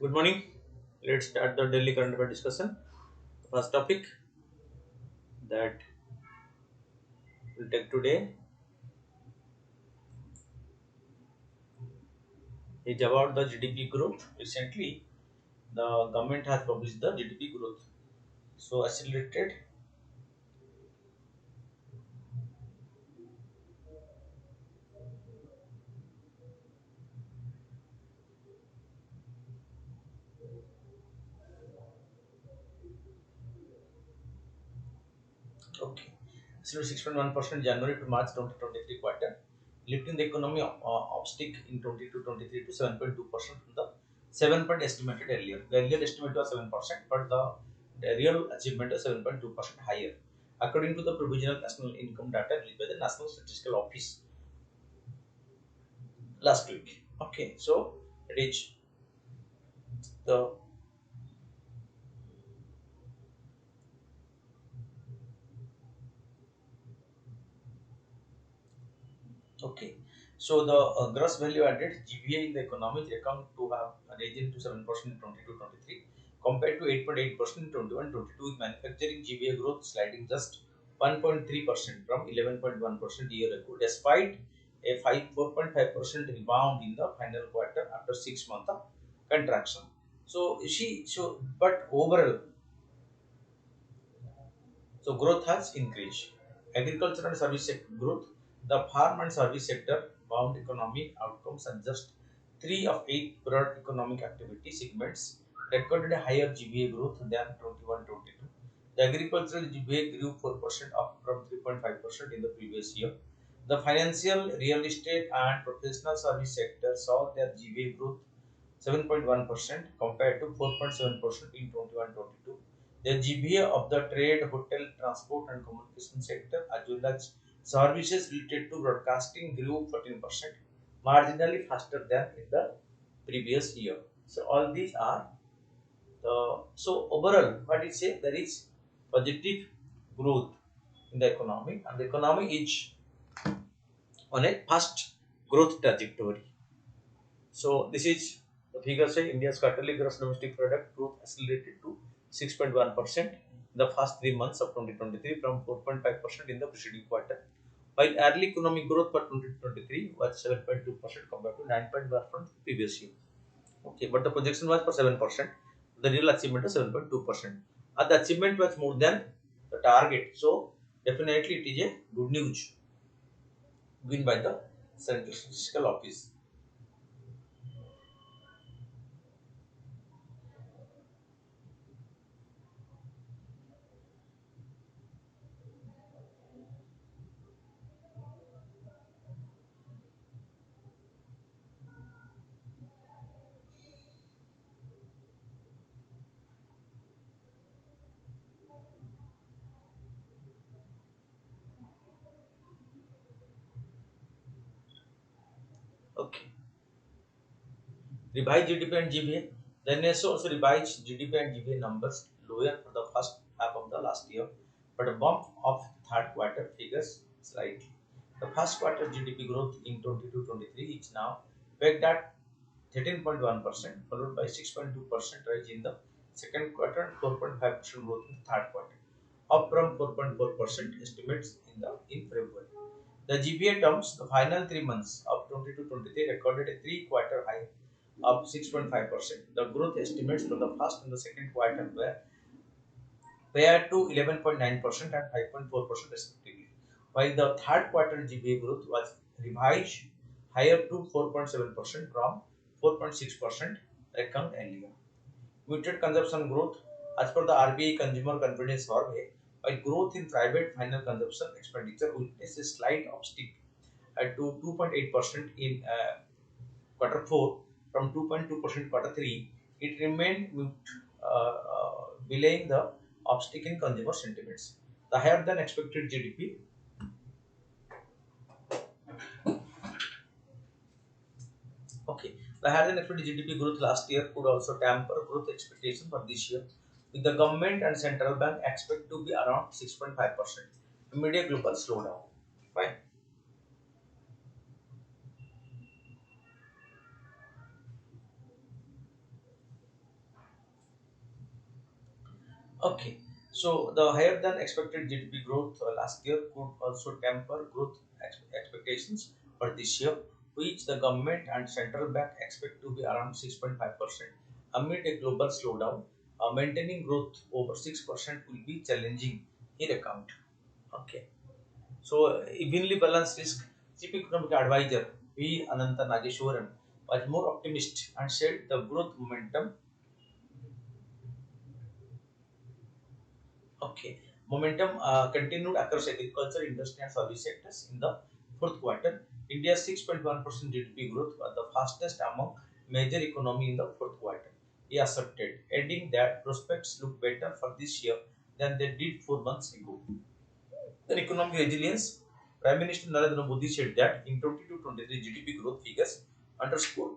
Good morning. Let's start the daily current affair discussion. First topic that we'll take today is about the GDP growth. Recently, the government has published the GDP growth. So accelerated. Okay. Accelerated 6.1% January to March 2023 quarter, lifting the economy upstick in 22-23 to 7.2% from the 7 point estimated earlier. The earlier estimate was 7%, but the real achievement is 7.2% higher, according to the provisional national income data released by the National Statistical Office last week. Okay, so it is the okay. So the gross value added GVA in the economy is reckoned to have risen to 7% in 22-23 compared to 8.8% in 21-22, with manufacturing GVA growth sliding just 1.3% from 11.1% a year ago, despite a 4.5% rebound in the final quarter after 6 months of contraction. So but overall, so growth has increased. Agriculture and service sector growth. The farm and service sector bound economic outcomes and just 3 of 8 broad economic activity segments recorded a higher GVA growth than 21-22. The agricultural GVA grew 4% up from 3.5% in the previous year. The financial, real estate and professional service sector saw their GVA growth 7.1% compared to 4.7% in 21-22. The GBA of the trade, hotel, transport and communication sector as well as services related to broadcasting grew 14%, marginally faster than in the previous year. So all these are so overall what it say, there is positive growth in the economy and the economy is on a fast growth trajectory. So this is the figure say India's quarterly gross domestic product growth accelerated to 6.1% in the first 3 months of 2023 from 4.5% in the preceding quarter, while early economic growth for 2023 was 7.2% compared to 9.1% from the previous year. Okay, but the projection was for 7%. The real achievement is 7.2%. And the achievement was more than the target. So definitely it is a good news given by the Central Statistical Office. Okay. Revised GDP and GVA. The NSO also revised GDP and GVA numbers lower for the first half of the last year, but a bump of third quarter figures slightly. The first quarter GDP growth in 22-23 is now pegged at 13.1%, followed by 6.2% rise in the second quarter and 4.5% growth in the third quarter, up from 4.4% estimates in February. The GPA terms, the final 3 months of 22-23 recorded a three-quarter high of 6.5%. The growth estimates for the first and the second quarter were paired to 11.9% and 5.4% respectively, while the third quarter GPA growth was revised higher to 4.7% from 4.6% reckoned earlier. Muted consumption growth. As per the RBI Consumer Confidence Survey, while growth in private final consumption expenditure witnessed a slight uptick to 2.8% in quarter 4 from 2.2% quarter 3, it remained belaying the uptick in consumer sentiments. The higher than expected GDP. Okay, the higher than expected GDP growth last year could also tamper growth expectation for this year, with the government and central bank expect to be around 6.5%. Immediate global slowdown. Fine. Okay, so the higher than expected GDP growth last year could also temper growth expectations for this year, which the government and central bank expect to be around 6.5%. Amid a global slowdown, maintaining growth over 6% will be challenging in account. Okay, so evenly balanced risk. Chief Economic Advisor V. Ananta Nageswaran was more optimistic and said the growth momentum. Okay. Momentum continued across agriculture, industry, and service sectors in the fourth quarter. India's 6.1% GDP growth was the fastest among major economy in the fourth quarter. He asserted, adding that prospects look better for this year than they did 4 months ago. In economic resilience, Prime Minister Narendra Modi said that in 22-23 GDP growth figures underscore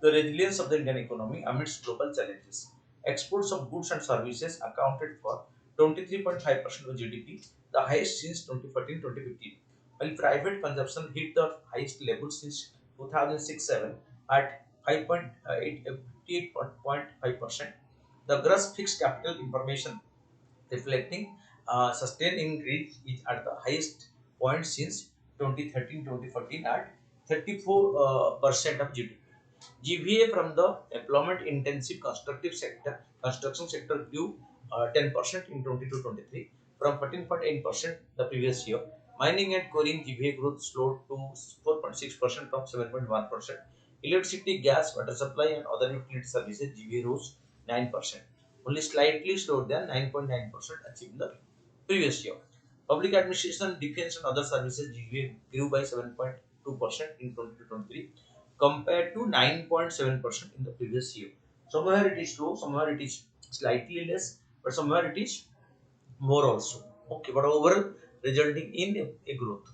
the resilience of the Indian economy amidst global challenges. Exports of goods and services accounted for 23.5% of GDP, the highest since 2014-2015, while private consumption hit the highest level since 2006-7 at 58.5%. The gross fixed capital information reflecting sustained increase is at the highest point since 2013-2014 at 34% of GDP. GVA from the employment intensive construction sector grew 10% in 22-23 from 14.8% the previous year. Mining and quarrying GVA growth slowed to 4.6% from 7.1%. Electricity, gas, water supply and other utility services GVA rose 9%, only slightly slower than 9.9% achieved in the previous year. Public administration, defense and other services GVA grew by 7.2% in 2023 compared to 9.7% in the previous year. Somewhere it is low, somewhere it is slightly less, but somewhere it is more also. Okay, but overall resulting in a growth.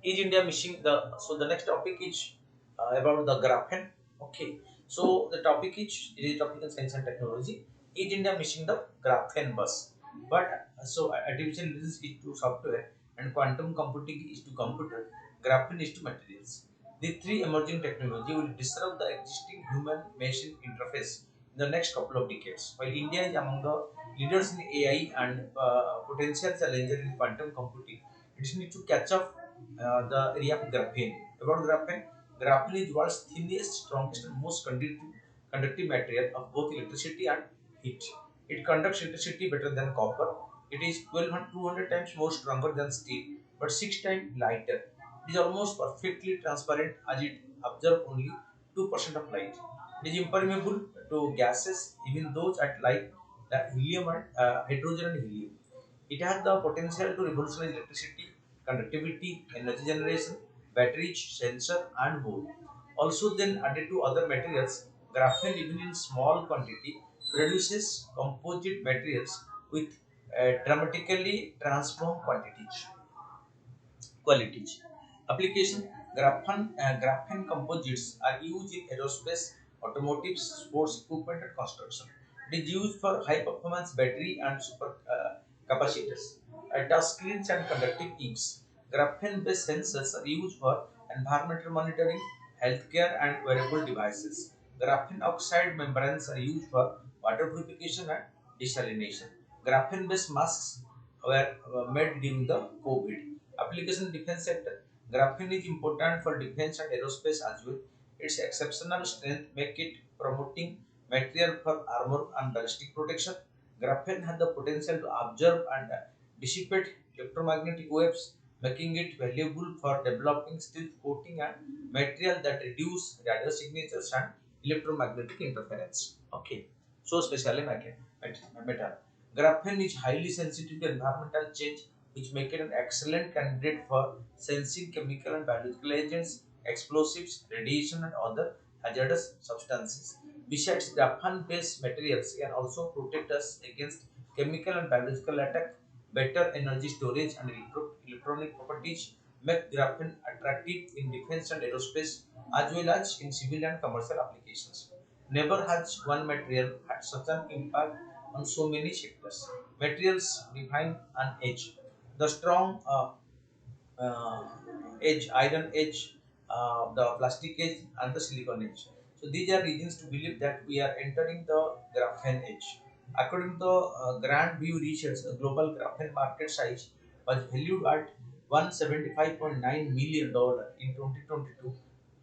Is India missing the? So the next topic is about the graphene. Okay, so the topic is topic in science and technology. Is India missing the graphene bus? But so artificial intelligence is to software and quantum computing is to computer. Graphene is to materials. The three emerging technology will disrupt the existing human-machine interface in the next couple of decades. While India is among the leaders in AI and potential challenger in quantum computing, it needs to catch up the area of graphene. About graphene, graphene is world's thinnest, strongest, and most conductive material of both electricity and heat. It conducts electricity better than copper. It is 200 times more stronger than steel, but 6 times lighter. It is almost perfectly transparent as it absorbs only 2% of light. It is impermeable to gases, even those at light, like helium and hydrogen and helium. It has the potential to revolutionize electricity, conductivity, energy generation, battery, sensor, and more. Also, then added to other materials, graphene, even in small quantity, produces composite materials with dramatically transformed qualities. Application graphene composites are used in aerospace, automotive, sports equipment, and construction. It is used for high performance battery and super capacitors, touch screens, and conductive inks. Graphene based sensors are used for environmental monitoring, healthcare, and wearable devices. Graphene oxide membranes are used for water purification and desalination. Graphene based masks were made during the COVID. Application defense sector. Graphene is important for defense and aerospace as well. Its exceptional strength make it promoting material for armor and ballistic protection. Graphene has the potential to absorb and dissipate electromagnetic waves, making it valuable for developing steel coating and material that reduce radio signatures and electromagnetic interference. Okay, so especially metal. Graphene is highly sensitive to environmental change, which make it an excellent candidate for sensing chemical and biological agents, explosives, radiation, and other hazardous substances. Besides, graphene-based materials can also protect us against chemical and biological attack. Better energy storage and electronic properties make graphene attractive in defense and aerospace as well as in civil and commercial applications. Never has one material had such an impact on so many sectors. Materials define an edge. The strong uh, edge, iron edge, the plastic edge, and the silicon edge. So these are reasons to believe that we are entering the graphene edge. According to the Grand View Research, the global graphene market size was valued at $175.9 million in 2022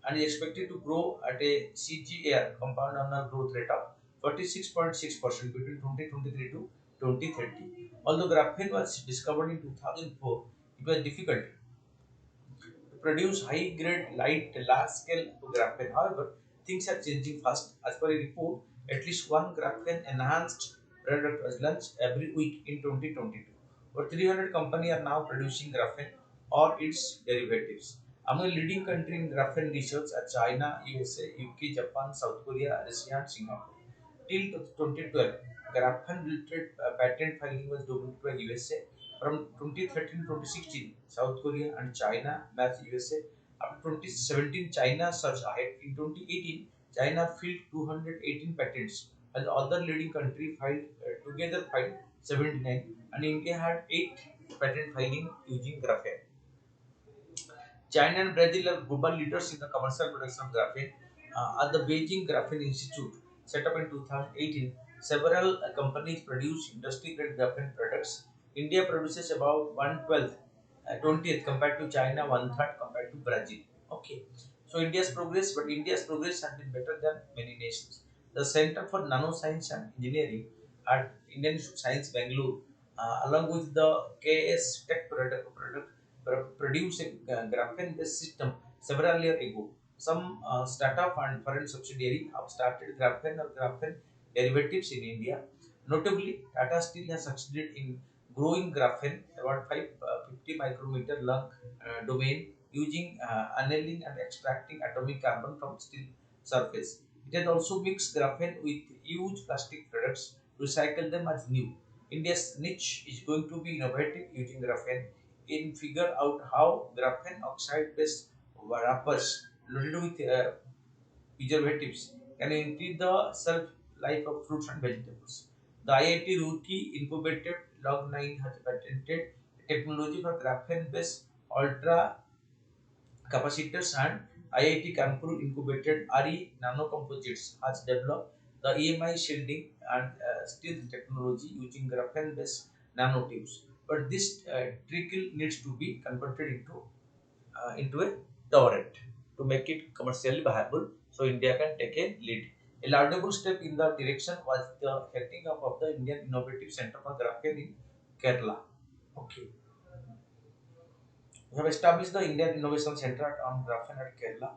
and is expected to grow at a CAGR compound annual growth rate of 46.6% between 2023 to 2030. Although graphene was discovered in 2004, it was difficult to produce high-grade, light, large-scale graphene. However, things are changing fast. As per a report, at least one graphene-enhanced product was launched every week in 2022. Over 300 companies are now producing graphene or its derivatives. Among leading countries in graphene research are China, USA, UK, Japan, South Korea, Russia, and Singapore. Till 2012, graphene-related patent filing was dominated by USA. From 2013 to 2016, South Korea and China matched USA. After 2017, China surged ahead. In 2018, China filed 218 patents, and the other leading countries filed 79, and India had 8 patent filing using graphene. China and Brazil are global leaders in the commercial production of graphene. At the Beijing Graphene Institute, set up in 2018, several companies produce industry-grade graphene products. India produces about 1/12, 20th compared to China, 1/3 compared to Brazil. Okay, so India's progress has been better than many nations. The Center for Nanoscience and Engineering at Indian Institute of Science, Bangalore, along with the KS Tech product produce a graphene-based system several years ago. Some startup and foreign subsidiary have started graphene or graphene derivatives in India. Notably, Tata Steel has succeeded in growing graphene about 550 micrometer long domain using annealing and extracting atomic carbon from steel surface. It has also mixed graphene with huge plastic products to recycle them as new. India's niche is going to be innovative using graphene in figure out how graphene oxide based wrappers loaded with preservatives can increase the shelf life of fruits and vegetables. The IIT Roorkee incubated Log9 has patented technology for graphene based ultra capacitors, and IIT Kanpur incubated RE Nanocomposites has developed the EMI shielding and steel technology using graphene based nanotubes. But this trickle needs to be converted into a torrent to make it commercially viable, so India can take a lead. A laudable step in the direction was the setting up of the Indian Innovative Center for Graphene in Kerala. Okay. We have established the Indian Innovation Center on Graphene at Kerala.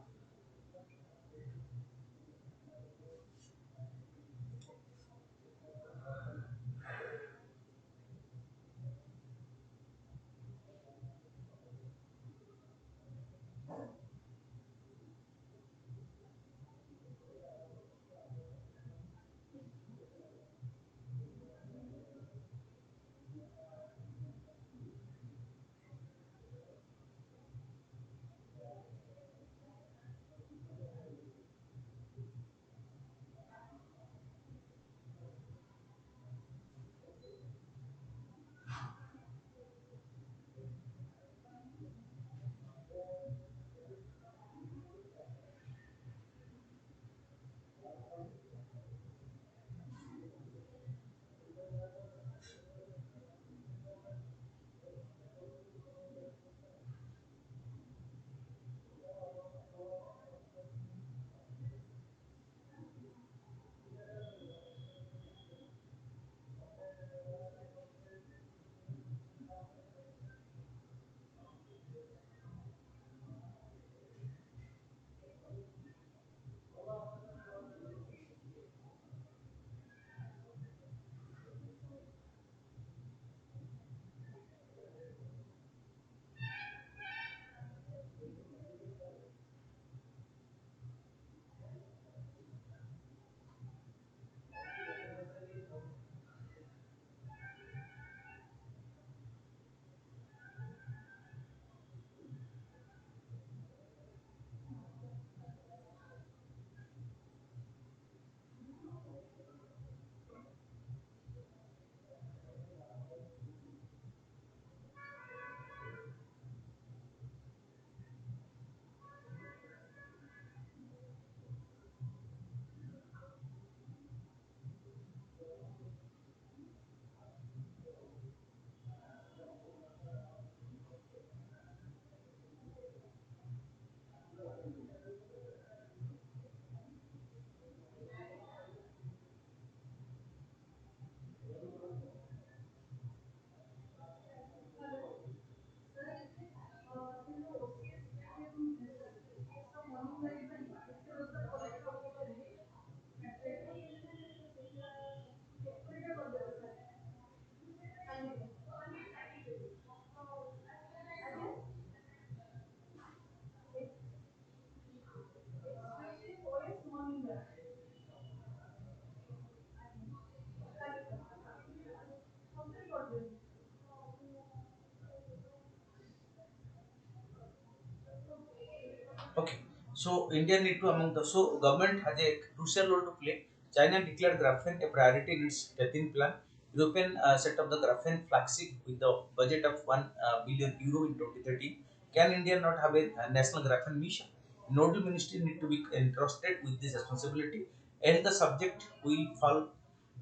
So India need to among the so government has a crucial role to play. China declared graphene a priority in its 13 plan. European set up the graphene flagship with the budget of 1 billion euro in 2013. Can India not have a national graphene mission? Nodal ministry need to be entrusted with this responsibility, and the subject will fall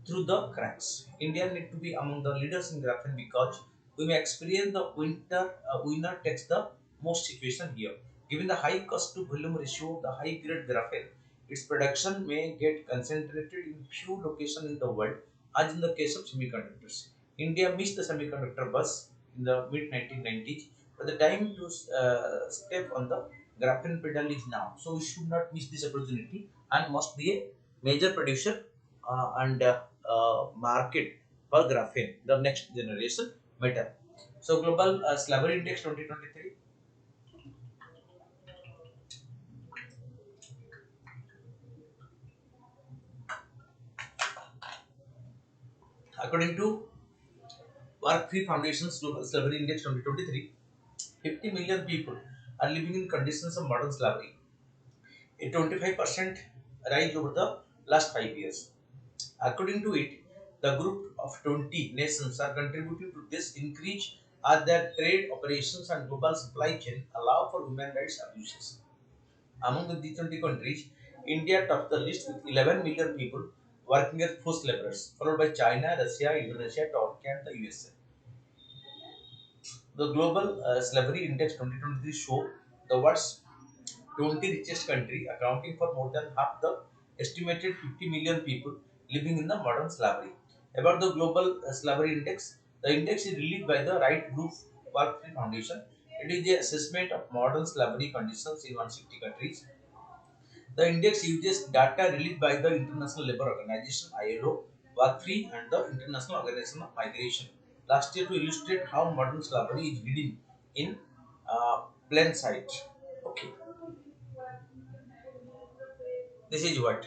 through the cracks. India need to be among the leaders in graphene because we may experience the winner takes the most situation here. Given the high cost to volume ratio of the high grade graphene, its production may get concentrated in few locations in the world, as in the case of semiconductors. India missed the semiconductor bus in the mid 1990s, but the time to step on the graphene pedal is now. So we should not miss this opportunity and must be a major producer and market for graphene, the next generation metal. So global slavery index 2023, according to Work Free Foundation's Global Slavery Index 2023, 50 million people are living in conditions of modern slavery, a 25% rise over the last 5 years. According to it, the group of 20 nations are contributing to this increase as their trade operations and global supply chain allow for human rights abuses. Among the G20 countries, India tops the list with 11 million people working as forced laborers, followed by China, Russia, Indonesia, Turkey, and the USA. The Global Slavery Index 2023 show the world's 20 richest country, accounting for more than half the estimated 50 million people living in the modern slavery. About the Global Slavery Index, the index is released by the Right Group Work Free Foundation. It is the assessment of modern slavery conditions in 160 countries. The index uses data released by the International Labour Organization (ILO), Workfree, and the International Organization of Migration last year to illustrate how modern slavery is hidden in plain sight. Okay, this is what.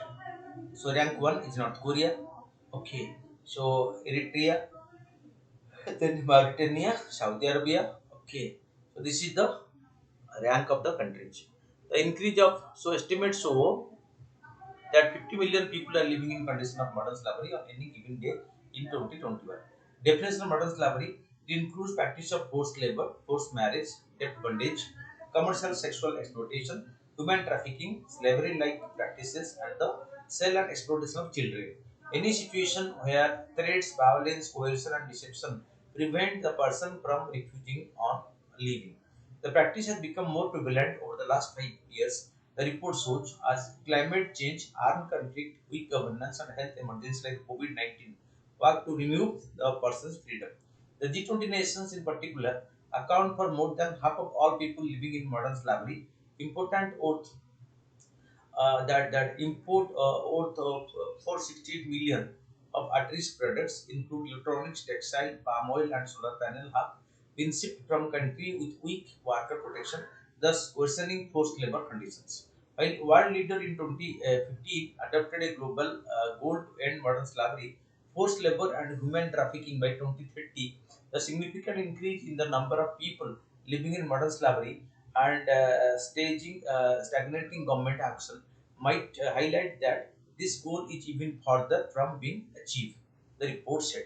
So rank one is North Korea. Okay, so Eritrea, then Mauritania, Saudi Arabia. Okay, so this is the rank of the countries. The increase of so estimates show that 50 million people are living in condition of modern slavery on any given day in 2021. Definition of modern slavery, it includes practice of forced labor, forced marriage, debt bondage, commercial sexual exploitation, human trafficking, slavery-like practices, and the sale and exploitation of children. Any situation where threats, violence, coercion, and deception prevent the person from refusing on leaving. The practice has become more prevalent over the last 5 years. The report shows as climate change, armed conflict, weak governance, and health emergencies like COVID-19 work to remove the person's freedom. The G20 nations, in particular, account for more than half of all people living in modern slavery. Important oath that import worth of 468 million of at-risk products include electronics, textile, palm oil, and solar panel have been shipped from country with weak worker protection, thus worsening forced labor conditions. While world leader in 2015 adopted a global goal to end modern slavery, forced labor, and human trafficking by 2030, the significant increase in the number of people living in modern slavery and stagnating government action might highlight that this goal is even further from being achieved. The report said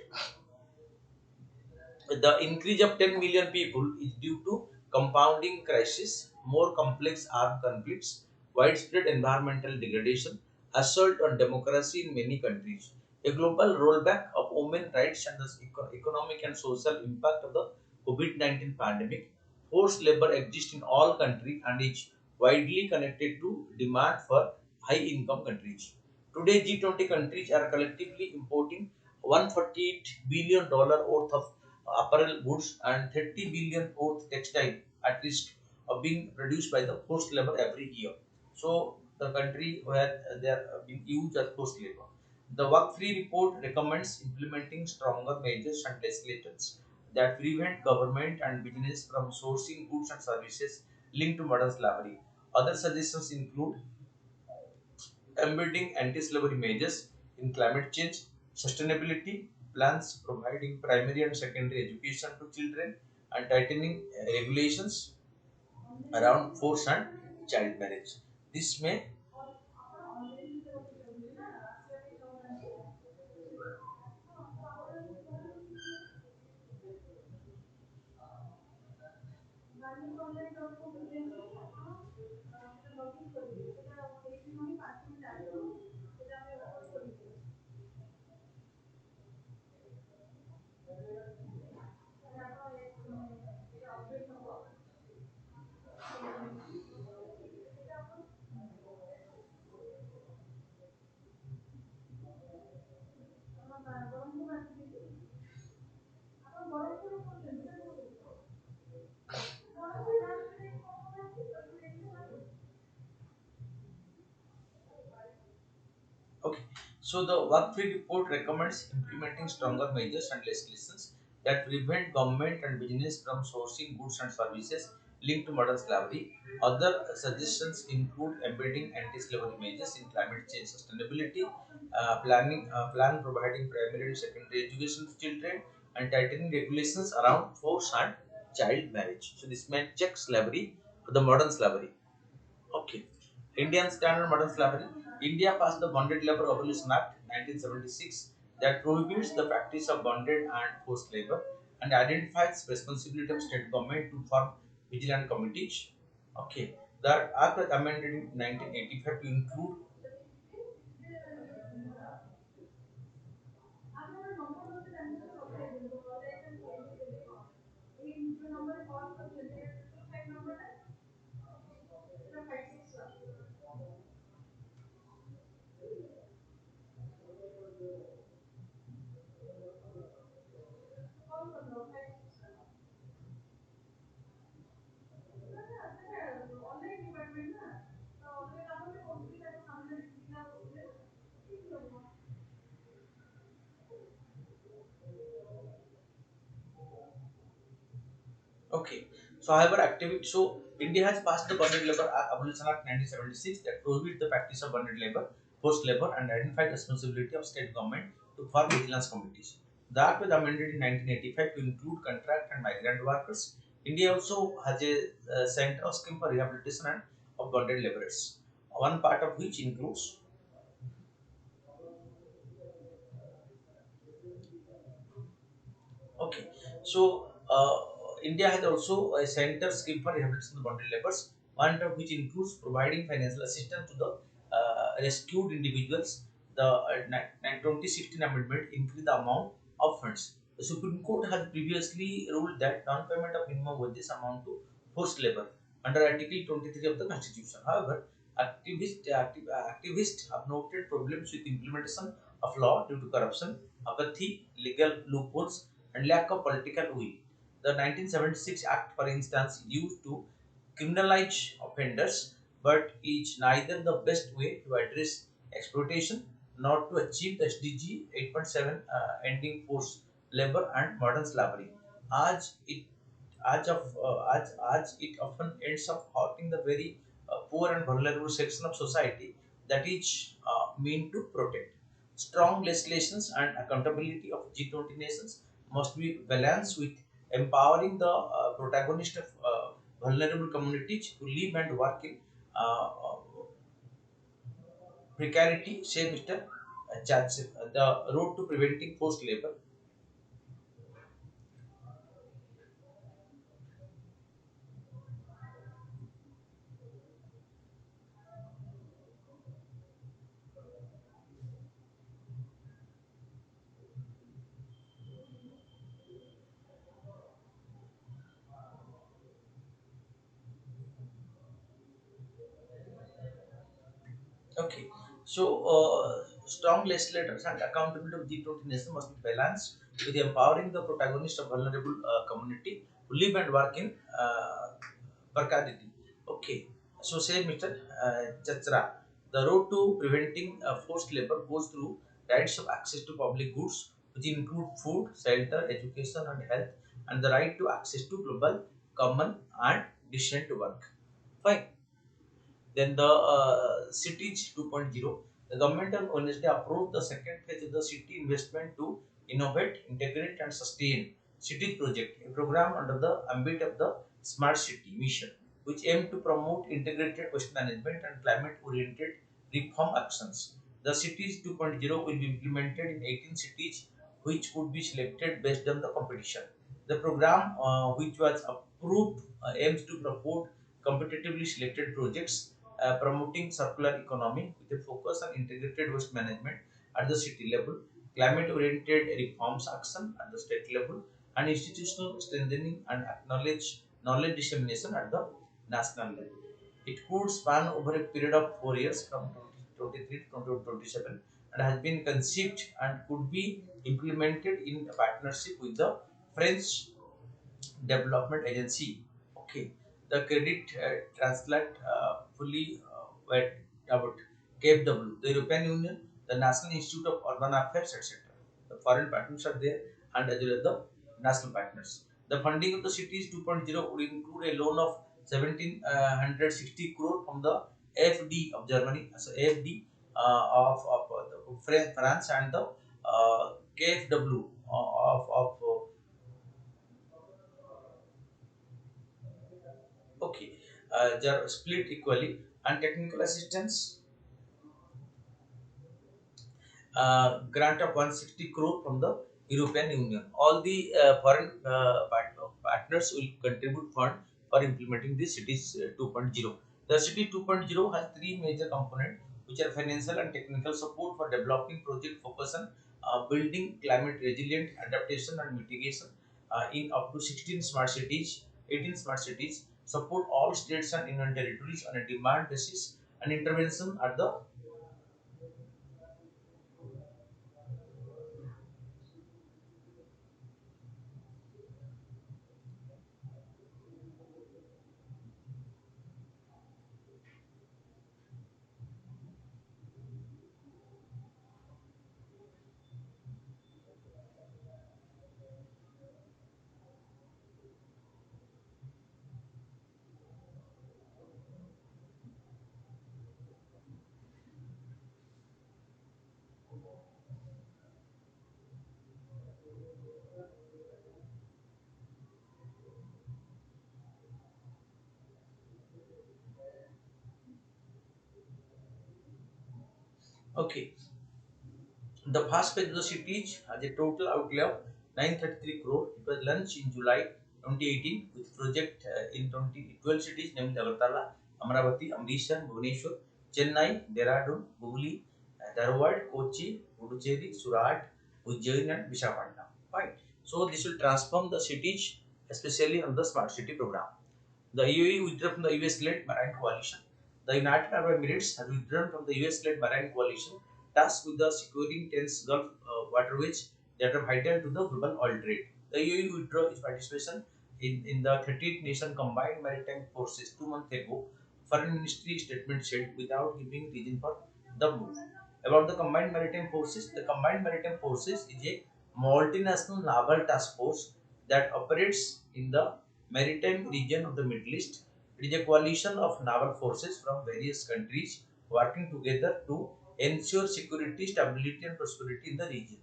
the increase of 10 million people is due to compounding crisis, more complex armed conflicts, widespread environmental degradation, assault on democracy in many countries, a global rollback of women rights, and the economic and social impact of the COVID-19 pandemic. Forced labor exists in all countries and is widely connected to demand for high income countries. Today, G20 countries are collectively importing $148 billion worth of apparel goods and 30 billion worth textile at risk of being produced by the forced labor every year. So the country where they are being used as forced labor. The Work Free report recommends implementing stronger measures and legislations that prevent government and business from sourcing goods and services linked to modern slavery. Other suggestions include embedding anti-slavery measures in climate change, sustainability plans, providing primary and secondary education to children, and tightening regulations around forced and child marriage. This may Okay, so the work-free report recommends implementing stronger measures and legislations that prevent government and business from sourcing goods and services linked to modern slavery. Other suggestions include embedding anti-slavery measures in climate change sustainability, plan providing primary and secondary education to children, and tightening regulations around forced and child marriage. So this meant check slavery for the modern slavery. Okay. Indian Standard Modern Slavery. India passed the Bonded Labor Abolition Act 1976 that prohibits the practice of bonded and forced labor and identifies responsibility of state government to form vigilant committees. Okay. The act was amended in 1985 to include. Okay. So, however, activity. So, India has passed the Bonded Labor Abolition Act 1976 that prohibits the practice of bonded labor, forced labor, and identified responsibility of state government to form vigilance committees. The act was amended in 1985 to include contract and migrant workers. India also has a central scheme for rehabilitation and of bonded laborers, one part of which includes. Okay, so India has also a center scheme for rehabilitation of bonded laborers, one of which includes providing financial assistance to the rescued individuals. The 2016 amendment increased the amount of funds. The Supreme Court has previously ruled that non-payment of minimum wages amount to forced labor under Article 23 of the Constitution. However, activists have noted problems with implementation of law due to corruption, apathy, legal loopholes, and lack of political will. The 1976 Act, for instance, used to criminalize offenders, but is neither the best way to address exploitation nor to achieve the SDG 8.7 ending forced labor and modern slavery. As it as it often ends up hurting the very poor and vulnerable section of society that is meant to protect. Strong legislations and accountability of G20 nations must be balanced with empowering the protagonist of vulnerable communities to live and work in precarity, say Mr. Churchill. The road to preventing forced labor. Okay, so strong legislators and accountability of G20 nation must be balanced with empowering the protagonist of vulnerable community to live and work in precarity. Okay, so say Mr. Chachra, the road to preventing forced labor goes through rights of access to public goods, which include food, shelter, education, and health, and the right to access to global, common, and decent work. Fine. Then the cities 2.0, the government on Wednesday approved the second phase of the city investment to innovate, integrate, and sustain city project, a program under the ambit of the smart city mission. which aim to promote integrated waste management and climate-oriented reform actions. The Cities 2.0 will be implemented in 18 cities, which would be selected based on the competition. The program, which was approved, aims to promote competitively selected projects promoting circular economy with a focus on integrated waste management at the city level, climate-oriented reforms action at the state level, and institutional strengthening and acknowledge knowledge dissemination at the national level. It could span over a period of 4 years from 2023 to 2027 and has been conceived and could be implemented in partnership with the French Development Agency. Okay, the credit translate fully about KFW, the European Union, the National Institute of Urban Affairs, etc. The foreign partners are there and as well as the national partners. The funding of the cities 2.0 would include a loan of 1760 crore from the AFD of Germany, so AFD of France and the KFW of okay, they are split equally, and technical assistance grant of 160 crore from the European Union. All the foreign partners will contribute fund for implementing the cities 2.0. The city 2.0 has three major components, which are financial and technical support for developing project focus on building climate resilient adaptation and mitigation in up to 16 smart cities, 18 smart cities, support all states and union territories on a demand basis, and intervention at the okay. The first phase of the siege has a total outlay of 933 crore. It was launched in July 2018 with project in 12 cities named Agartala, Amravati, Amritsar, Bhubaneswar, Chennai, Dehradun, Hooghly, Dharwad, Kochi, Puducherry, Surat, Ujjain and Visakhapatnam. Right. So this will transform the cities, especially on the smart city program. The UAE withdrew from the US-led Marine Coalition. The United Arab Emirates has withdrawn from the US-led Marine Coalition, tasked with the securing tense Gulf waterways that are vital to the global oil trade. The UAE withdrew its participation in the 30th Nation Combined Maritime Forces 2 months ago. Foreign Ministry statement said without giving reason for the move. About the Combined Maritime Forces is a multinational naval task force that operates in the maritime region of the Middle East. It is a coalition of naval forces from various countries working together to ensure security, stability, and prosperity in the region.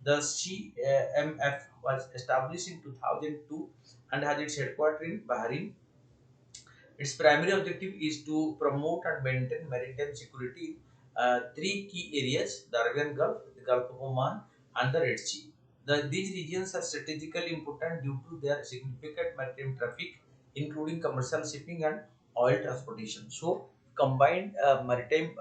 The CMF was established in 2002 and has its headquarters in Bahrain. Its primary objective is to promote and maintain maritime security in three key areas: the Arabian Gulf, the Gulf of Oman, and the Red Sea. These regions are strategically important due to their significant maritime traffic, including commercial shipping and oil transportation. So, combined maritime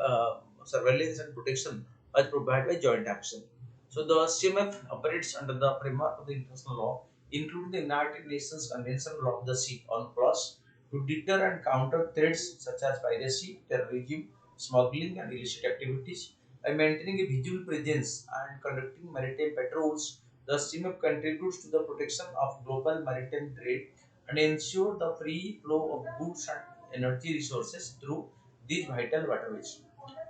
surveillance and protection are provided by joint action. So, the CMF operates under the framework of the international law, including the United Nations Convention of the Sea on Cross to deter and counter threats such as piracy, terrorism, smuggling, and illicit activities. By maintaining a visual presence and conducting maritime patrols, the CMF contributes to the protection of global maritime trade and ensure the free flow of goods and energy resources through these vital waterways.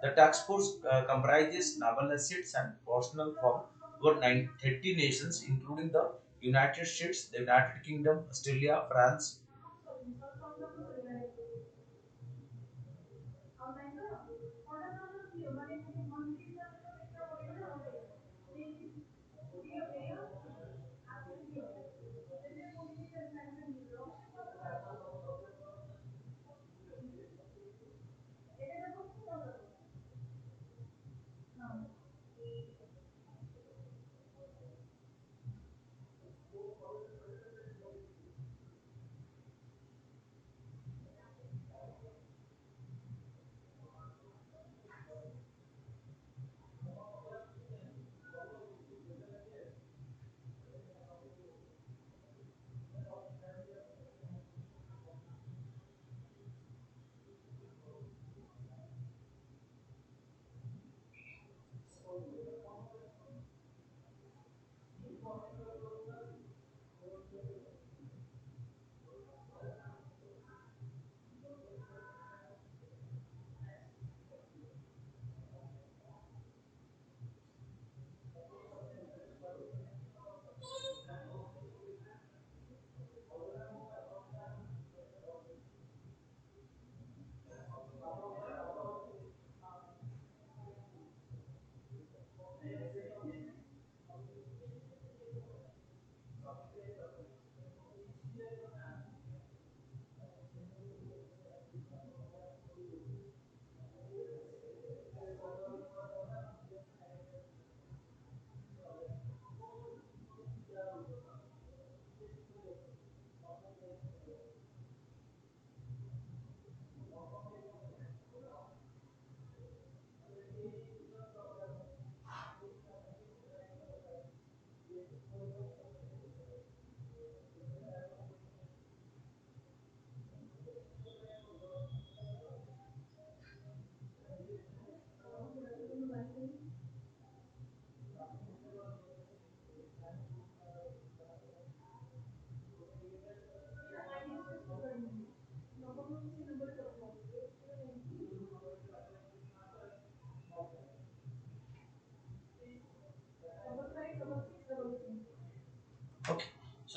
The task force comprises naval assets and personnel from over 30 nations, including the United States, the United Kingdom, Australia, France,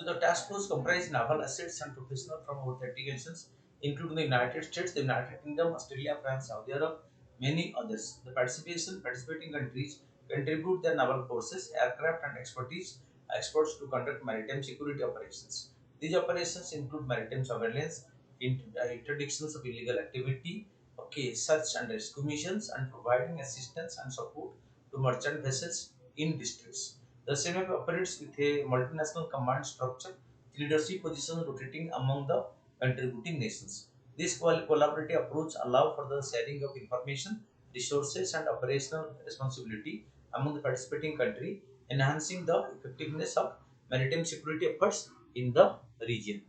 the task force comprised naval assets and professionals from over 30 nations, including the United States, the United Kingdom, Australia, France, Saudi Arabia, many others. The participating countries contribute their naval forces, aircraft, and experts to conduct maritime security operations. These operations include maritime surveillance, interdictions of illegal activity, okay, search and rescue missions, and providing assistance and support to merchant vessels in distress. The CMF operates with a multinational command structure, leadership positions rotating among the contributing nations. This collaborative approach allows for the sharing of information, resources, and operational responsibility among the participating country, enhancing the effectiveness of maritime security efforts in the region.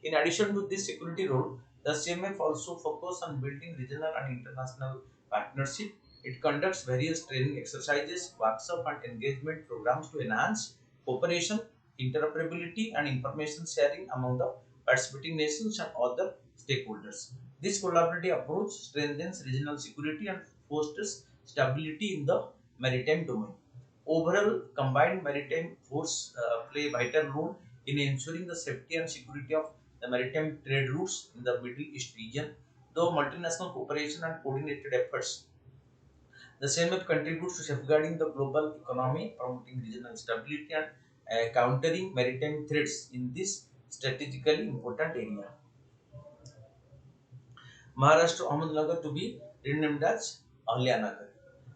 In addition to this security role, the CMF also focuses on building regional and international partnership. It conducts various training exercises, workshop, and engagement programs to enhance cooperation, interoperability, and information sharing among the participating nations and other stakeholders. This collaborative approach strengthens regional security and fosters stability in the maritime domain. Overall, combined maritime force play a vital role in ensuring the safety and security of the maritime trade routes in the Middle East region. Though multinational cooperation and coordinated efforts, the CMF contributes to safeguarding the global economy, promoting regional stability, and countering maritime threats in this strategically important area. Maharashtra Ahmednagar to be renamed as Ahyanagar.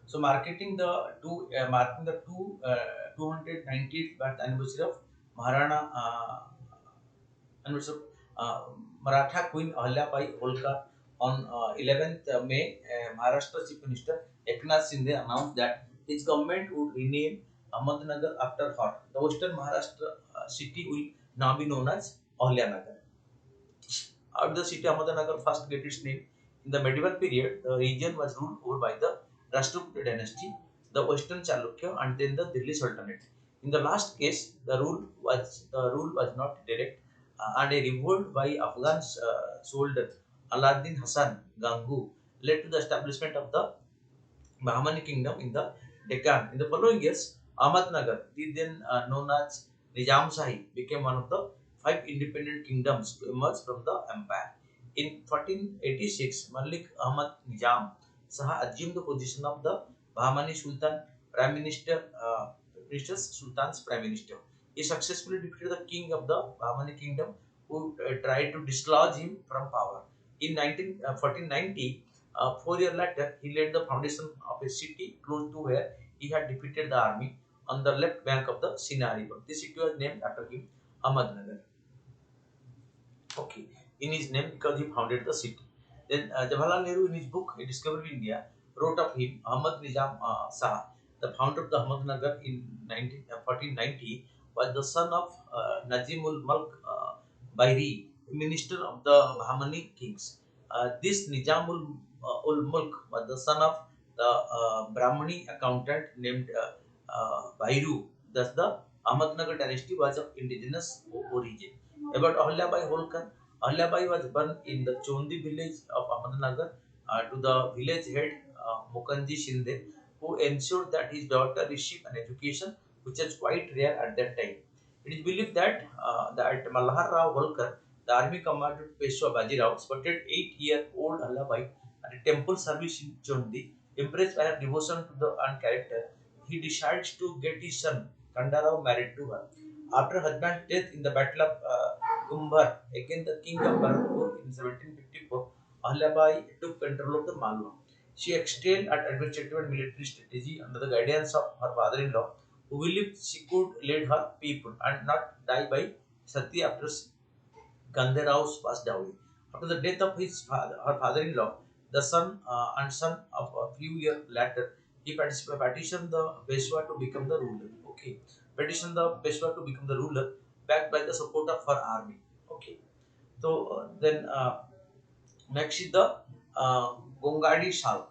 So, marking the 290th birth anniversary of Maharana anniversary of Maratha Queen Ahilyabai Holkar on 11th May, Maharashtra Chief Minister Eknath Shinde announced that his government would rename Ahmednagar after her. The western Maharashtra city will now be known as Ahyanagar. How the city Ahmednagar first get its name? In the medieval period, the region was ruled over by the Rashtrakuta dynasty, the Western Chalukya, and then the Delhi Sultanate. In the last case, the rule was not direct, and a revolt by Afghan soldier Alauddin Hassan Gangu led to the establishment of the Bahmani kingdom in the Deccan. In the following years, Ahmednagar, then known as Nizam Shahi, became one of the five independent kingdoms to emerge from the empire. In 1486, Malik Ahmad Nizam Shah assumed the position of the Bahmani Sultan, Prime Minister, Sultan's Prime Minister. He successfully defeated the king of the Bahmani kingdom, who tried to dislodge him from power. In 1490, 4 years later, he laid the foundation of a city close to where he had defeated the army on the left bank of the Sina River. This city was named after him, Ahmednagar. Okay, in his name because he founded the city. Then Jawaharlal Nehru, in his book A Discovery of India, wrote of him Ahmad Nizam Shah, the founder of the Ahmednagar in 1490, was the son of Najimul Mulk Bairi, minister of the Bahmani kings. This Nizamul ul Mulk was the son of the Brahmani accountant named Bairu. Thus, the Ahmednagar dynasty was of indigenous origin. About Ahilyabai Holkar, Ahilyabai was born in the Chondi village of Ahmednagar to the village head Mukanji Shinde, who ensured that his daughter received an education which was quite rare at that time. It is believed that Malhar Rao Holkar, the army commander Peshwa Bajirao, spotted 8-year-old Ahilyabai at a temple service in Chondi. Impressed by her devotion to the and character, he decides to get his son Kandarao married to her. After her husband's death in the Battle of Kumbhar against the king of Bharatpur in 1754, Ahilyabai took control of the Malwa. She excelled at administrative and military strategy under the guidance of her father-in-law, who believed she could lead her people and not die by sati after Gandharao's passed away. After the death of her father-in-law, the son of a few years later, he petitioned the Peshwa to become the ruler. Okay, petitioned the Peshwa to become the ruler, backed by the support of her army. Okay, so then next is the Gongadi Shal.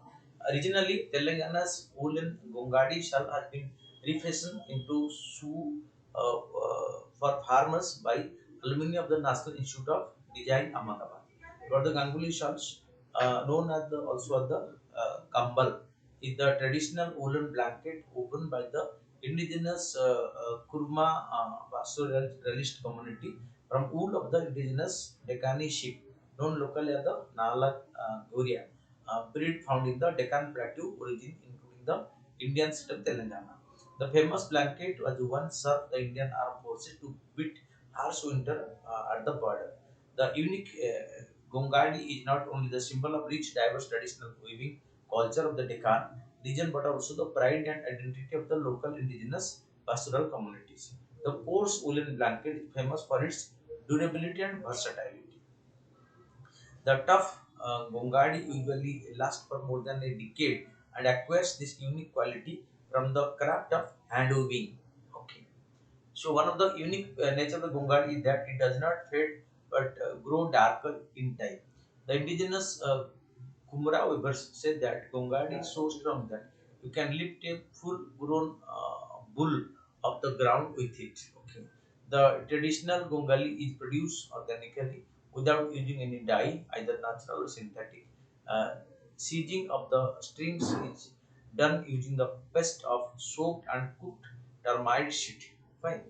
Originally, Telangana's woolen Gongadi Shal has been refashioned into shoe for farmers by alumni of the National Institute of Design, Ahmedabad. Got the Ganguly shawls, known as also as the Kambal, is the traditional woolen blanket woven by the indigenous Kurma pastoralist community from wool of the indigenous Deccani sheep, known locally as the Nala Goria, breed found in the Deccan Plateau origin, including the Indian state of Telangana. The famous blanket was once served the Indian Armed Forces to beat harsh winter at the border. The unique Gongadi is not only the symbol of rich, diverse traditional weaving culture of the Deccan region, but also the pride and identity of the local indigenous pastoral communities. The coarse woolen blanket is famous for its durability and versatility. The tough Gongadi usually lasts for more than a decade and acquires this unique quality from the craft of hand weaving. Okay. So one of the unique nature of the Gongadi is that it does not fade but grow darker in time. The indigenous Kumra weavers say that Gongadi is so strong that you can lift a full-grown bull off the ground with it. Okay. The traditional Gongali is produced organically without using any dye, either natural or synthetic. Uh, Sieging of the strings is done using the paste of soaked and cooked termite shit. Fine.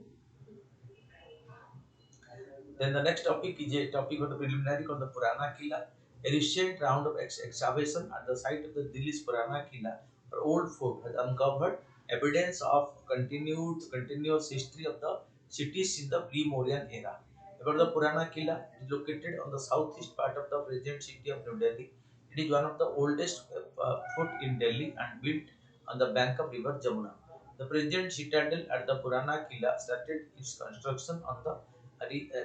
Then the next topic is a topic of the preliminary called the Purana Killa. A recent round of excavation at the site of the Delhi's Purana Killa or old fort has uncovered evidence of continuous history of the cities in the pre-Mauryan era. About the Purana Killa, it is located on the southeast part of the present city of New Delhi. It is one of the oldest fort in Delhi and built on the bank of river Jamuna. The present citadel at the Purana Killa started its construction on the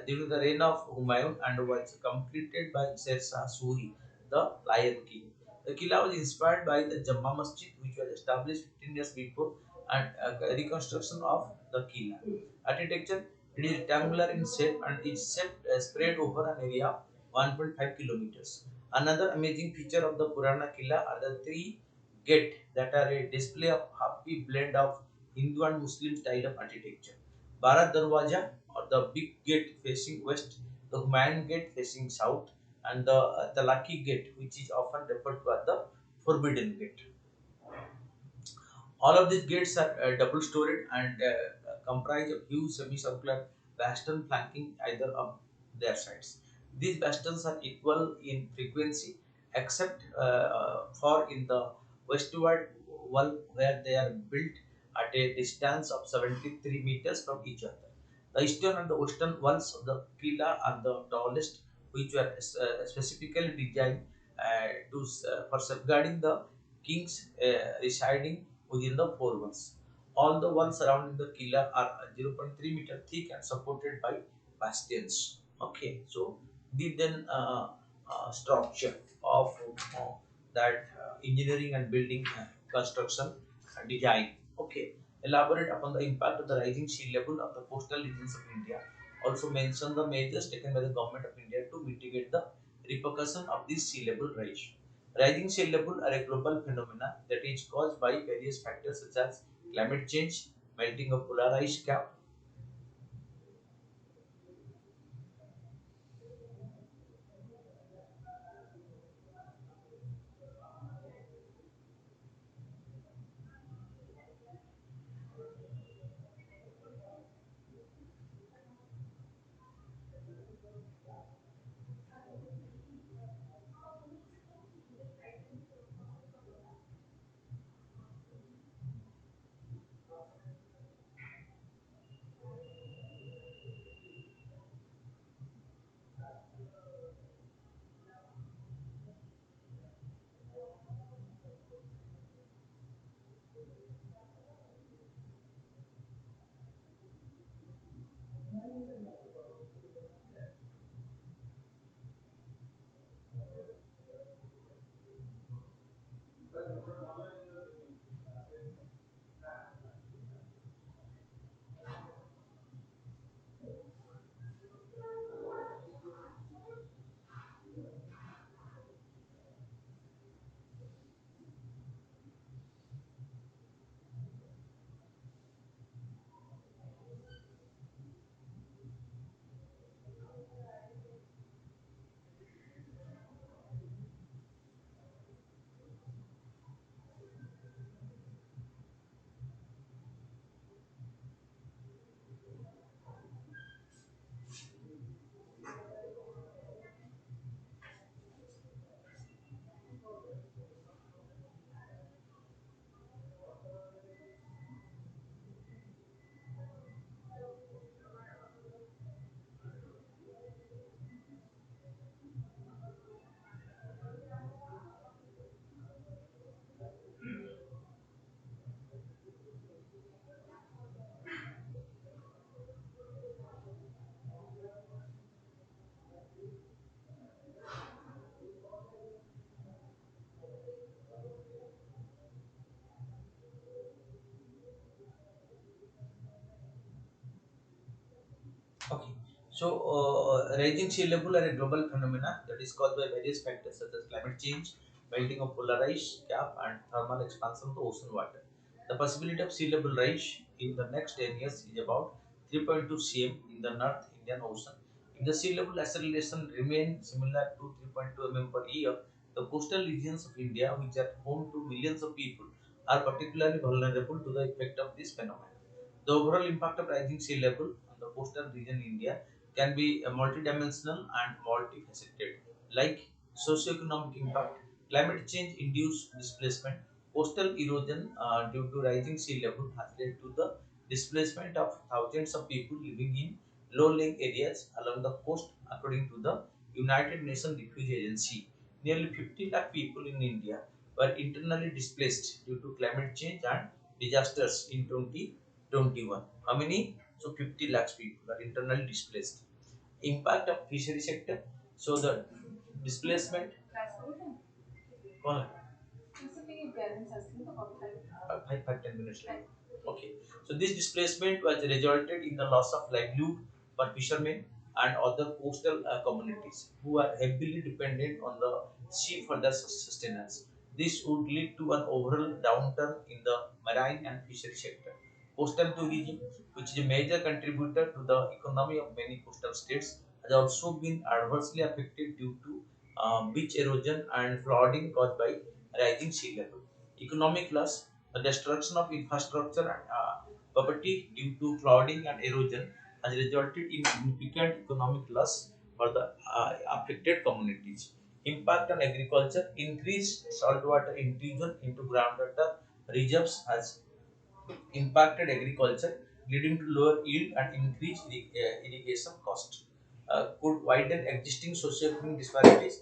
during the reign of Humayun and was completed by Sher Shah Suri, the Lion King. The Killa was inspired by the Jamma Masjid, which was established 15 years before, and reconstruction of the Killa. Architecture, it is rectangular in shape and is spread over an area of 1.5 kilometers. Another amazing feature of the Purana Killa are the three gates that are a display of happy blend of Hindu and Muslim style of architecture. Bharat Darwaja or the big gate facing west, the Humayun gate facing south, and the Talaki gate, which is often referred to as the Forbidden Gate. All of these gates are double-storied and comprise of huge semicircular bastion flanking either of their sides. These bastions are equal in frequency except for in the westward wall where they are built at a distance of 73 meters from each other. The eastern and the western walls of the Killa are the tallest, which were specifically designed for safeguarding the kings residing within the four walls. All the walls surrounding the Killa are 0.3 meter thick and supported by bastions. Okay, so the then structure of that engineering and building construction design. Okay, elaborate upon the impact of the rising sea level of the coastal regions of India. Also mention the measures taken by the government of India to mitigate the repercussion of this sea level rise. Rising sea level are a global phenomena that is caused by various factors such as climate change, melting of polar ice cap. Rising sea level are a global phenomena that is caused by various factors such as climate change, melting of polar ice cap, and thermal expansion of the ocean water. The possibility of sea level rise in the next 10 years is about 3.2 cm in the North Indian Ocean. If the sea level acceleration remains similar to 3.2 mm per year, the coastal regions of India, which are home to millions of people, are particularly vulnerable to the effect of this phenomenon. The overall impact of rising sea level on the coastal region in India can be multidimensional and multifaceted, like socioeconomic impact, climate change induced displacement, coastal erosion due to rising sea level has led to the displacement of thousands of people living in low-lying areas along the coast, according to the United Nations Refugee Agency. Nearly 50 lakh people in India were internally displaced due to climate change and disasters in 2021. How many? So 50 lakhs people are internally displaced. Impact of fishery sector. So the displacement. कौन है? 5 10 minutes left. Okay. So this displacement was resulted in the loss of livelihood for fishermen and other coastal communities who are heavily dependent on the sea for their sustenance. This would lead to an overall downturn in the marine and fishery sector. Coastal tourism, which is a major contributor to the economy of many coastal states, has also been adversely affected due to beach erosion and flooding caused by rising sea level. Economic loss, the destruction of infrastructure and property due to flooding and erosion has resulted in significant economic loss for the affected communities. Impact on agriculture, increased saltwater intrusion into groundwater reserves has impacted agriculture, leading to lower yield and increased irrigation cost. Could widen existing socio-economic disparities.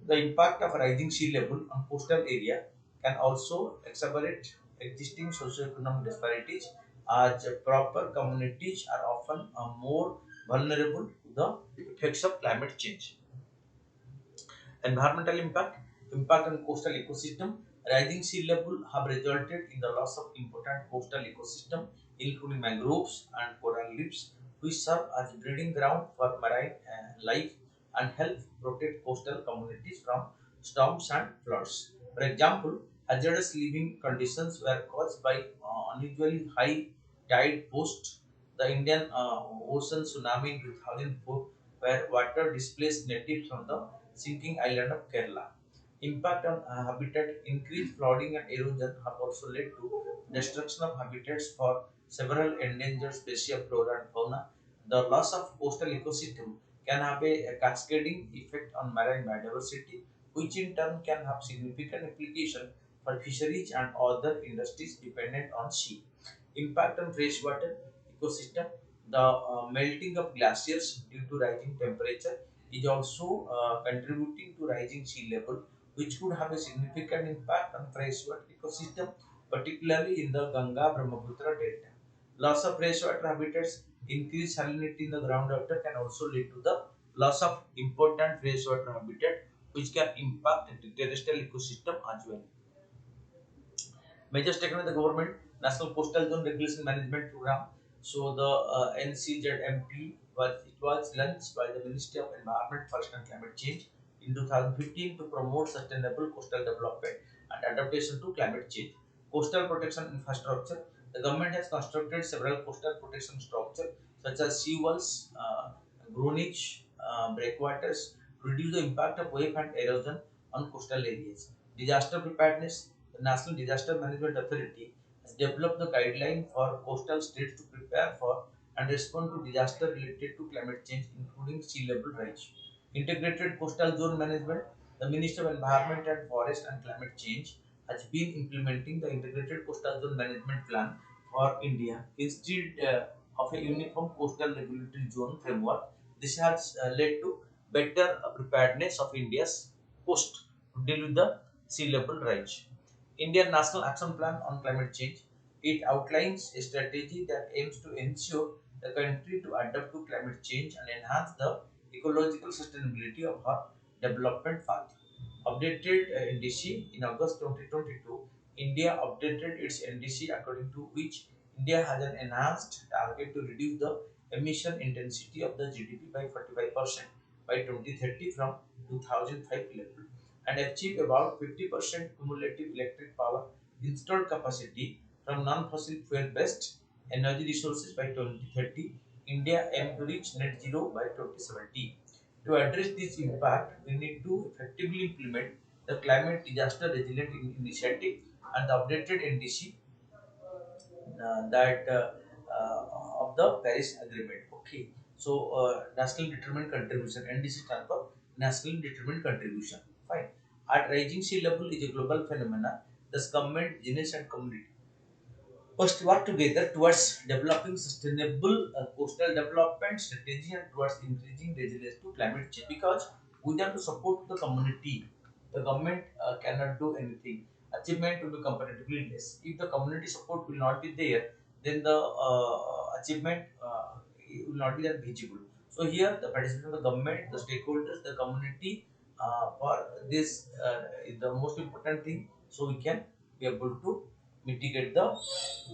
The impact of rising sea level on coastal area can also exacerbate existing socio-economic disparities as proper communities are often more vulnerable to the effects of climate change. Environmental impact on coastal ecosystem. Rising sea level have resulted in the loss of important coastal ecosystem, including mangroves and coral reefs, which serve as breeding ground for marine life and help protect coastal communities from storms and floods. For example, hazardous living conditions were caused by unusually high tide post the Indian Ocean tsunami in 2004, where water displaced natives from the sinking island of Kerala. Impact on habitat, increased flooding and erosion have also led to destruction of habitats for several endangered species of flora and fauna. The loss of coastal ecosystem can have a cascading effect on marine biodiversity, which in turn can have significant implication for fisheries and other industries dependent on sea. Impact on freshwater ecosystem. The melting of glaciers due to rising temperature is also contributing to rising sea level, which could have a significant impact on freshwater ecosystem, particularly in the Ganga Brahmaputra delta. Loss of freshwater habitats, increased salinity in the groundwater can also lead to the loss of important freshwater habitat, which can impact the terrestrial ecosystem as well. Measures taken by the government, National Coastal Zone Regulation Management Program. So the NCZMP was launched by the Ministry of Environment, Forest and Climate Change in 2015 to promote sustainable coastal development and adaptation to climate change. Coastal protection infrastructure. The government has constructed several coastal protection structures such as seawalls, greenage, breakwaters to reduce the impact of wave and erosion on coastal areas. Disaster preparedness. The National Disaster Management Authority has developed the guideline for coastal states to prepare for and respond to disaster related to climate change, including sea level rise. Integrated Coastal Zone Management. The Ministry of Environment and Forest and Climate Change has been implementing the Integrated Coastal Zone Management Plan for India instead of a uniform coastal regulatory zone framework. This has led to better preparedness of India's coast to deal with the sea level rise. Indian National Action Plan on Climate Change. It outlines a strategy that aims to ensure the country to adapt to climate change and enhance the ecological sustainability of her development path. Updated NDC in August 2022, India updated its NDC according to which India has an enhanced target to reduce the emission intensity of the GDP by 45% by 2030 from 2005 level, and achieve about 50% cumulative electric power installed capacity from non-fossil fuel-based energy resources by 2030. India aims to reach net zero by 2070. To address this impact, we need to effectively implement the Climate Disaster Resilient Initiative and the updated NDC that of the Paris Agreement. Okay, so national determined contribution, NDC stands for national determined contribution. Fine. At rising sea level is a global phenomena. Thus, government, business, and community must work together towards developing sustainable coastal development strategy and towards increasing resilience to climate change. Because without the support of the community, the government cannot do anything. Achievement will be comparatively less. If the community support will not be there, then the achievement will not be that visible. So here, the participation of the government, the stakeholders, the community for this is the most important thing. So we can be able to mitigate the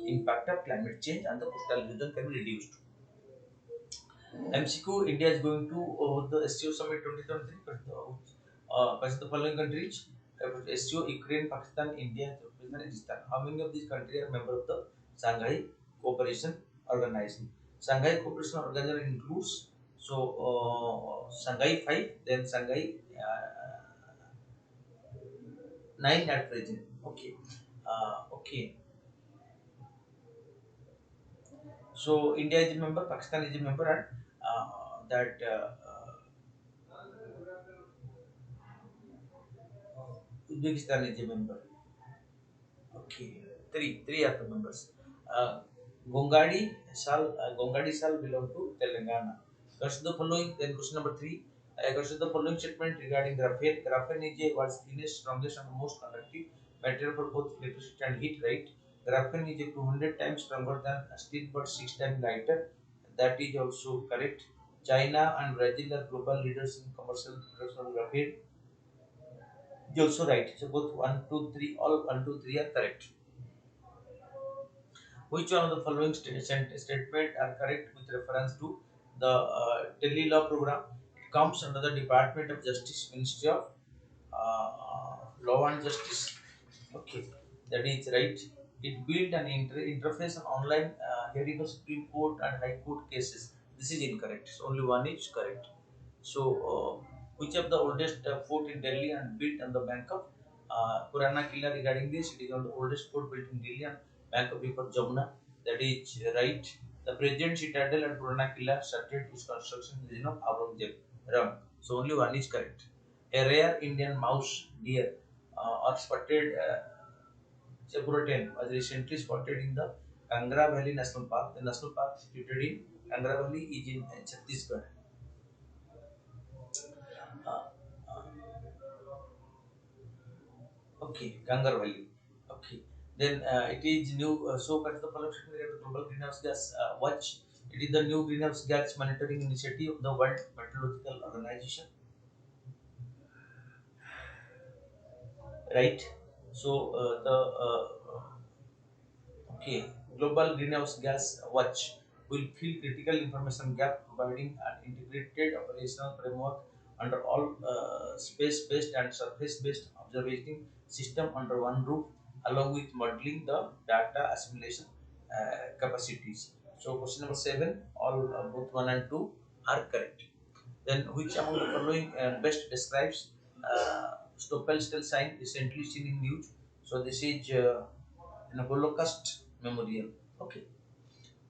impact of climate change and the coastal erosion can be reduced. MCQ India is going to the SCO Summit 2023. Consider the following countries: SCO, Ukraine, Pakistan, India, Turkmenistan, Uzbekistan. How many of these countries are member of the Shanghai Cooperation Organization? Shanghai Cooperation Organization includes Shanghai 5, then Shanghai 9 at present. Okay. Okay. So India is a member, Pakistan is a member, and that Uzbekistan is a member. Okay, three are the members. Uh, Gongadi shall belong to Telangana. Consider the following. Then question number three. Consider the following statement regarding graphene. Graphene is a world's thinnest, strongest, and most conductive material for both electricity and heat. Right? Graphene is a 200 times stronger than steel, but 6 times lighter. That is also correct. China and Brazil are global leaders in commercial production of graphene. Is also right. So both one, two, three, all one, two, three are correct. Which one of the following statement are correct with reference to the Delhi Law Program? It comes under the Department of Justice, Ministry of Law and Justice. Okay, that is right. It built an interface on online hearing of Supreme Court and High Court cases. This is incorrect. So only one is correct. So, which of the oldest fort in Delhi and built on the bank of Purana Killa? Regarding this, it is one of the oldest fort built in Delhi and bank of River Jamuna. That is right. The present citadel at Purana Killa started its construction in the reign of Aurangzeb. Wrong. So only one is correct. A rare Indian mouse deer or spotted chevrolet was recently spotted in the Kangra Valley National Park. The national park situated in Kangra Valley is in Chhattisgarh. Uh, Okay, Gangar Valley. Okay, then it is new. So, what is the following statement regarding the global greenhouse gas watch? It is the new greenhouse gas monitoring initiative of the World Meteorological Organization, right? So, the okay, Global Greenhouse Gas Watch will fill critical information gap, providing an integrated operational framework under all space-based and surface-based observation system under one roof, along with modeling the data assimilation capacities. So, question number seven, all both one and two are correct. Then, which among the following best describes Stoppel still sign recently seen in news? So, this is in a Holocaust memorial. Okay.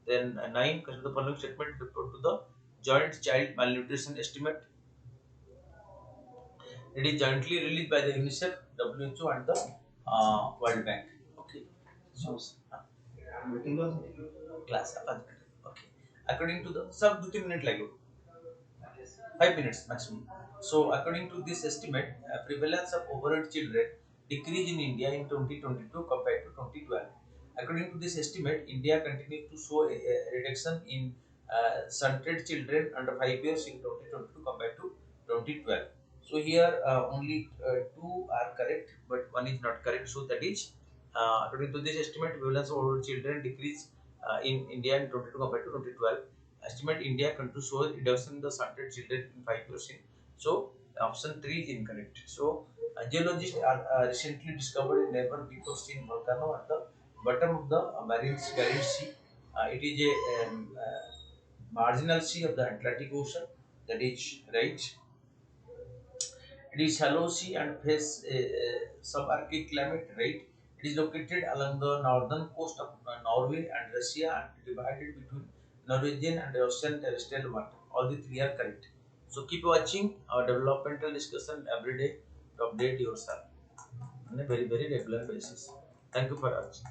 Then nine, consider the following statement referred to the joint child malnutrition estimate. It is jointly released by the UNICEF, WHO, and the World Bank. Okay. So, class. Okay. According to the sub 2 minute like 5 minutes maximum. So, according to this estimate, prevalence of overweight children decreased in India in 2022 compared to 2012. According to this estimate, India continues to show a reduction in stunted children under 5 years in 2022 compared to 2012. So, here only two are correct, but one is not correct. So, that is according to this estimate, prevalence of overweight children decreased in India in 2022 compared to 2012. estimate India country shows reduction in the certain children in 5%. So option 3 is incorrect. So geologists are recently discovered a never before seen volcano at the bottom of the Barents Sea. It is a marginal sea of the Atlantic Ocean. That is right. It is shallow sea and face subarctic climate, right? It is located along the northern coast of Norway and Russia and divided between Norwegian and Russian terrestrial water. All the three are correct. So keep watching our developmental discussion every day to update yourself on a very regular basis. Thank you for watching.